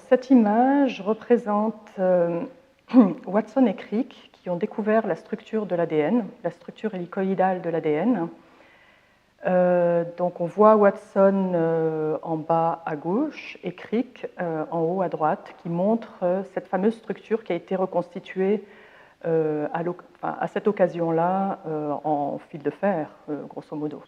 cette image représente Watson et Crick qui ont découvert la structure de l'ADN, la structure hélicoïdale de l'ADN. Donc on voit Watson en bas à gauche et Crick en haut à droite, qui montre cette fameuse structure qui a été reconstituée à cette occasion-là en fil de fer, grosso modo.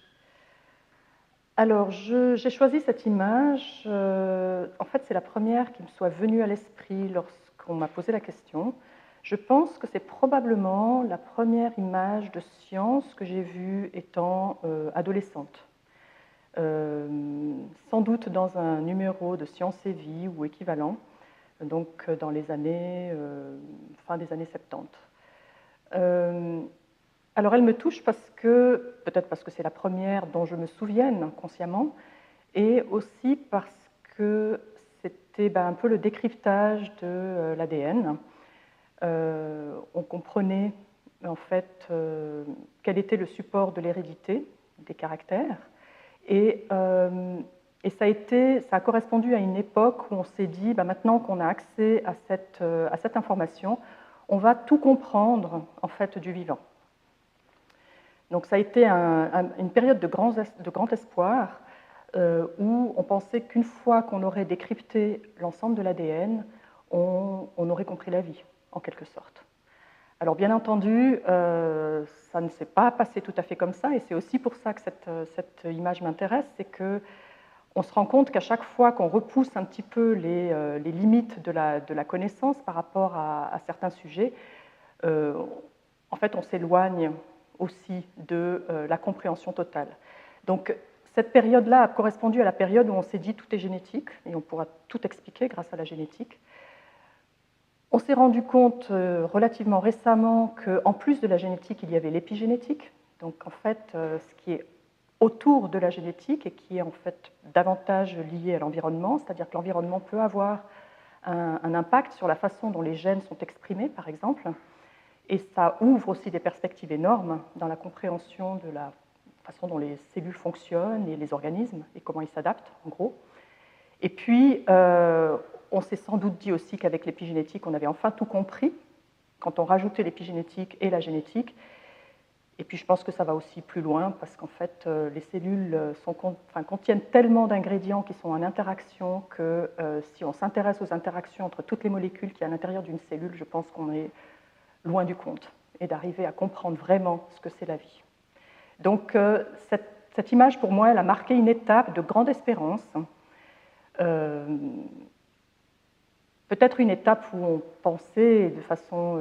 Alors, j'ai choisi cette image. En fait, c'est la première qui me soit venue à l'esprit lorsqu'on m'a posé la question. Je pense que c'est probablement la première image de science que j'ai vue étant adolescente. Sans doute dans un numéro de Science et Vie ou équivalent, donc dans les années, fin des années 70. Alors elle me touche peut-être parce que c'est la première dont je me souvienne consciemment, et aussi parce que c'était un peu le décryptage de l'ADN. On comprenait en fait quel était le support de l'hérédité des caractères, et ça a correspondu à une époque où on s'est dit, maintenant qu'on a accès à cette information, on va tout comprendre en fait du vivant. Donc ça a été une période de grand espoir où on pensait qu'une fois qu'on aurait décrypté l'ensemble de l'ADN, on aurait compris la vie, en quelque sorte. Alors bien entendu, ça ne s'est pas passé tout à fait comme ça, et c'est aussi pour ça que cette image m'intéresse, c'est qu'on se rend compte qu'à chaque fois qu'on repousse un petit peu les limites de la connaissance par rapport à certains sujets, en fait on s'éloigne aussi de la compréhension totale. Donc cette période-là a correspondu à la période où on s'est dit tout est génétique, et on pourra tout expliquer grâce à la génétique. On s'est rendu compte relativement récemment qu'en plus de la génétique, il y avait l'épigénétique, donc en fait ce qui est autour de la génétique et qui est en fait davantage lié à l'environnement, c'est-à-dire que l'environnement peut avoir un impact sur la façon dont les gènes sont exprimés, par exemple. Et ça ouvre aussi des perspectives énormes dans la compréhension de la façon dont les cellules fonctionnent et les organismes et comment ils s'adaptent, en gros. Et puis, on s'est sans doute dit aussi qu'avec l'épigénétique, on avait enfin tout compris quand on rajoutait l'épigénétique et la génétique. Et puis, je pense que ça va aussi plus loin parce qu'en fait, les cellules contiennent tellement d'ingrédients qui sont en interaction que si on s'intéresse aux interactions entre toutes les molécules qui sont à l'intérieur d'une cellule, je pense qu'on est loin du compte, et d'arriver à comprendre vraiment ce que c'est la vie. Donc cette image, pour moi, elle a marqué une étape de grande espérance, peut-être une étape où on pensait de façon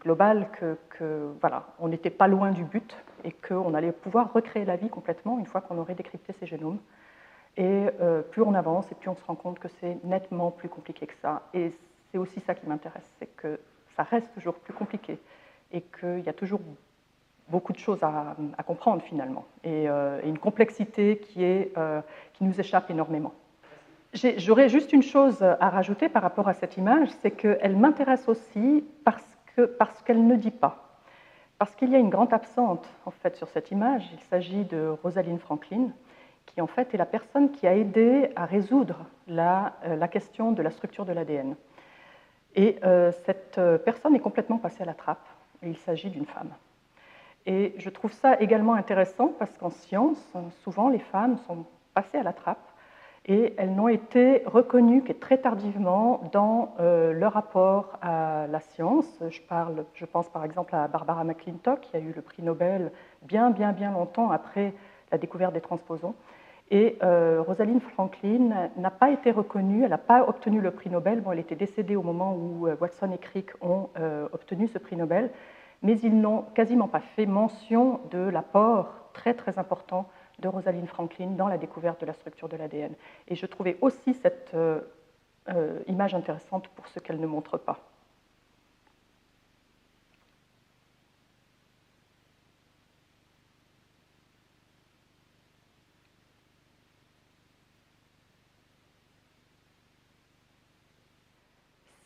globale que voilà, on n'était pas loin du but et qu'on allait pouvoir recréer la vie complètement une fois qu'on aurait décrypté ces génomes. Et plus on avance, et plus on se rend compte que c'est nettement plus compliqué que ça. Et c'est aussi ça qui m'intéresse, c'est que ça reste toujours plus compliqué et qu'il y a toujours beaucoup de choses à comprendre finalement, et une complexité qui nous échappe énormément. J'aurais juste une chose à rajouter par rapport à cette image, c'est qu'elle m'intéresse aussi parce qu'elle ne dit pas. Parce qu'il y a une grande absente en fait sur cette image. Il s'agit de Rosalind Franklin, qui en fait est la personne qui a aidé à résoudre la question de la structure de l'ADN. Et cette personne est complètement passée à la trappe, et il s'agit d'une femme. Et je trouve ça également intéressant parce qu'en science, souvent les femmes sont passées à la trappe et elles n'ont été reconnues que très tardivement dans leur rapport à la science. Je pense par exemple à Barbara McClintock, qui a eu le prix Nobel bien longtemps après la découverte des transposons. Et Rosalind Franklin n'a pas été reconnue, elle n'a pas obtenu le prix Nobel. Bon, elle était décédée au moment où Watson et Crick ont obtenu ce prix Nobel, mais ils n'ont quasiment pas fait mention de l'apport très important de Rosalind Franklin dans la découverte de la structure de l'ADN. Et je trouvais aussi cette image intéressante pour ce qu'elle ne montre pas.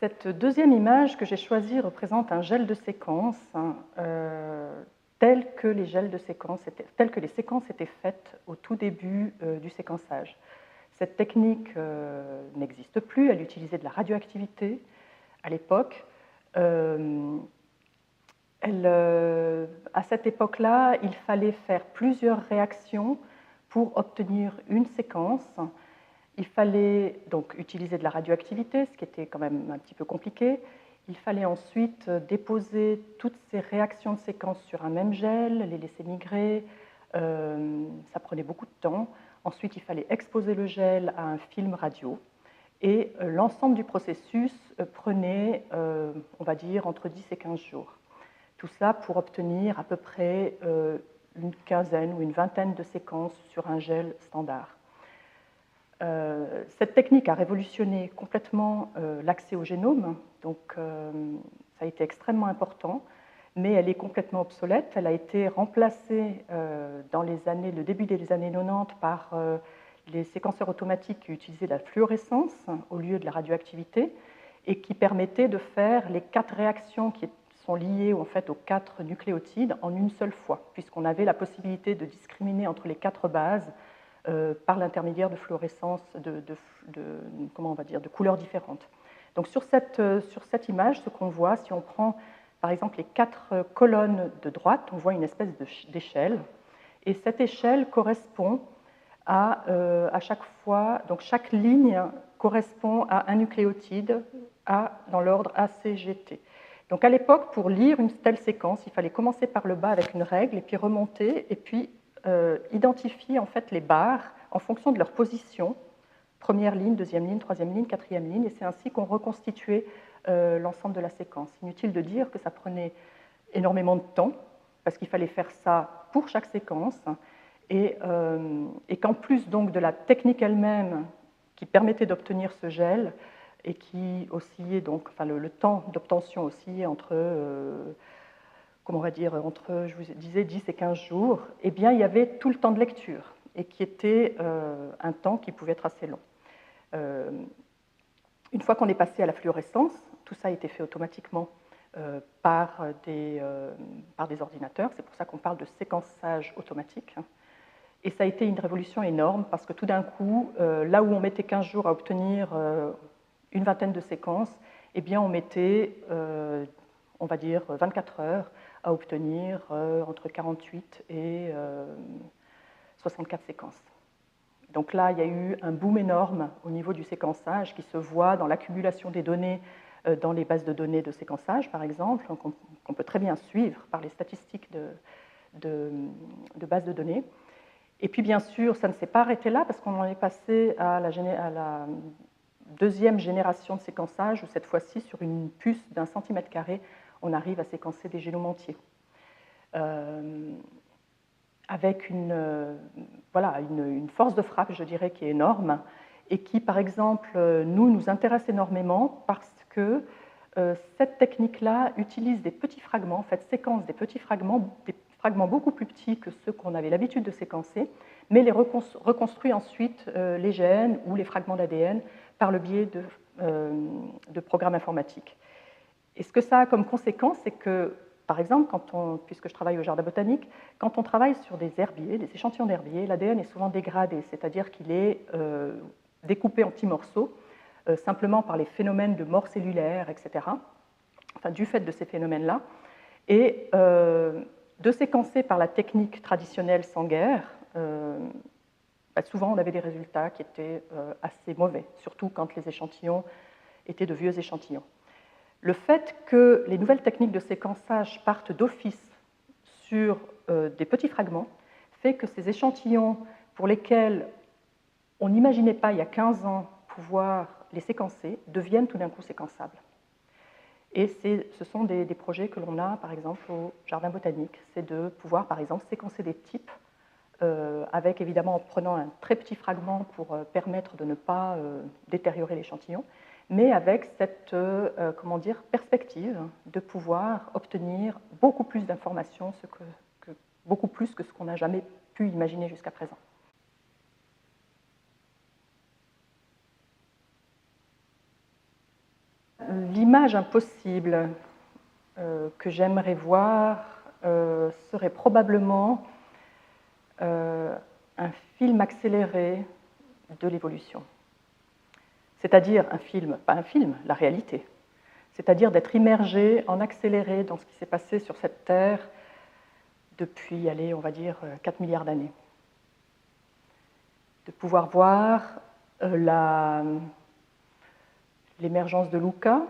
Cette deuxième image que j'ai choisie représente un gel de séquence tel que les séquences étaient faites au tout début du séquençage. Cette technique n'existe plus, elle utilisait de la radioactivité à l'époque. À cette époque-là, il fallait faire plusieurs réactions pour obtenir une séquence. Il fallait donc utiliser de la radioactivité, ce qui était quand même un petit peu compliqué. Il fallait ensuite déposer toutes ces réactions de séquence sur un même gel, les laisser migrer. Ça prenait beaucoup de temps. Ensuite, il fallait exposer le gel à un film radio. Et l'ensemble du processus prenait, on va dire, entre 10 et 15 jours. Tout ça pour obtenir à peu près une quinzaine ou une vingtaine de séquences sur un gel standard. Cette technique a révolutionné complètement l'accès au génome, donc ça a été extrêmement important, mais elle est complètement obsolète. Elle a été remplacée dans le début des années 90 par les séquenceurs automatiques qui utilisaient la fluorescence au lieu de la radioactivité et qui permettaient de faire les 4 réactions qui sont liées en fait aux 4 nucléotides en une seule fois, puisqu'on avait la possibilité de discriminer entre les 4 bases par l'intermédiaire de fluorescence comment on va dire, de couleurs différentes. Donc sur cette image, ce qu'on voit, si on prend par exemple les 4 colonnes de droite, on voit une espèce d'échelle, et cette échelle correspond à chaque fois, donc chaque ligne correspond à un nucléotide dans l'ordre ACGT. Donc à l'époque, pour lire une telle séquence, il fallait commencer par le bas avec une règle, et puis remonter, et puis identifier en fait les barres en fonction de leur position, première ligne, deuxième ligne, troisième ligne, quatrième ligne, et c'est ainsi qu'on reconstituait l'ensemble de la séquence. Inutile de dire que ça prenait énormément de temps, parce qu'il fallait faire ça pour chaque séquence, et qu'en plus donc de la technique elle-même qui permettait d'obtenir ce gel, et qui oscillait donc, enfin le temps d'obtention oscillait entre comment on va dire, entre, je vous disais, 10 et 15 jours, eh bien, il y avait tout le temps de lecture, et qui était un temps qui pouvait être assez long. Une fois qu'on est passé à la fluorescence, tout ça a été fait automatiquement par des ordinateurs, c'est pour ça qu'on parle de séquençage automatique. Et ça a été une révolution énorme, parce que tout d'un coup, là où on mettait 15 jours à obtenir une vingtaine de séquences, eh bien, on mettait, on va dire, 24 heures à obtenir entre 48 et 64 séquences. Donc là, il y a eu un boom énorme au niveau du séquençage qui se voit dans l'accumulation des données dans les bases de données de séquençage, par exemple, qu'on peut très bien suivre par les statistiques de bases de données. Et puis, bien sûr, ça ne s'est pas arrêté là, parce qu'on en est passé à la deuxième génération de séquençage, où cette fois-ci, sur une puce d'1 cm², on arrive à séquencer des génomes entiers. Avec une force de frappe, je dirais, qui est énorme, et qui, par exemple, nous intéresse énormément parce que cette technique-là utilise des petits fragments, en fait, séquence des petits fragments beaucoup plus petits que ceux qu'on avait l'habitude de séquencer, mais les reconstruit ensuite les gènes ou les fragments d'ADN par le biais de programmes informatiques. Et ce que ça a comme conséquence, c'est que, par exemple, puisque je travaille au jardin botanique, quand on travaille sur des herbiers, des échantillons d'herbiers, l'ADN est souvent dégradé, c'est-à-dire qu'il est découpé en petits morceaux, simplement par les phénomènes de mort cellulaire, etc., enfin, du fait de ces phénomènes-là, et de séquencer par la technique traditionnelle sans guerre, souvent on avait des résultats qui étaient assez mauvais, surtout quand les échantillons étaient de vieux échantillons. Le fait que les nouvelles techniques de séquençage partent d'office sur des petits fragments fait que ces échantillons pour lesquels on n'imaginait pas il y a 15 ans pouvoir les séquencer deviennent tout d'un coup séquençables. Et ce sont des projets que l'on a, par exemple, au jardin botanique. C'est de pouvoir, par exemple, séquencer des types avec, évidemment, en prenant un très petit fragment pour permettre de ne pas détériorer l'échantillon, mais avec cette perspective de pouvoir obtenir beaucoup plus d'informations, beaucoup plus que ce qu'on n'a jamais pu imaginer jusqu'à présent. L'image impossible que j'aimerais voir serait probablement un film accéléré de l'évolution. C'est-à-dire un film, pas un film, la réalité. C'est-à-dire d'être immergé en accéléré dans ce qui s'est passé sur cette Terre depuis, allez, on va dire, 4 milliards d'années. De pouvoir voir l'émergence de Luca,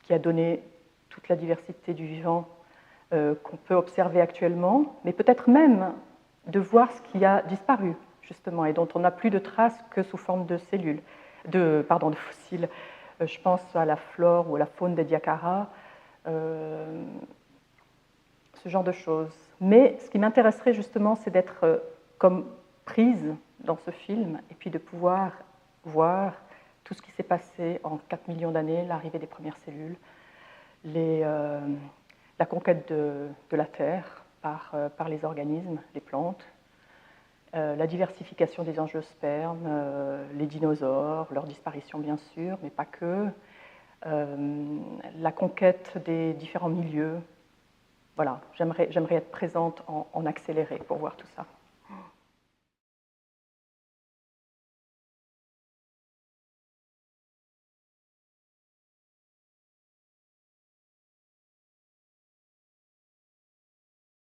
qui a donné toute la diversité du vivant qu'on peut observer actuellement, mais peut-être même de voir ce qui a disparu, justement, et dont on n'a plus de traces que sous forme de cellules, de fossiles. Je pense à la flore ou à la faune des Diacara, ce genre de choses. Mais ce qui m'intéresserait justement, c'est d'être comme prise dans ce film et puis de pouvoir voir tout ce qui s'est passé en 4 millions d'années, l'arrivée des premières cellules, la conquête de la Terre par les organismes, les plantes, la diversification des angiospermes, les dinosaures, leur disparition bien sûr, mais pas que, la conquête des différents milieux. Voilà, j'aimerais être présente en accéléré pour voir tout ça.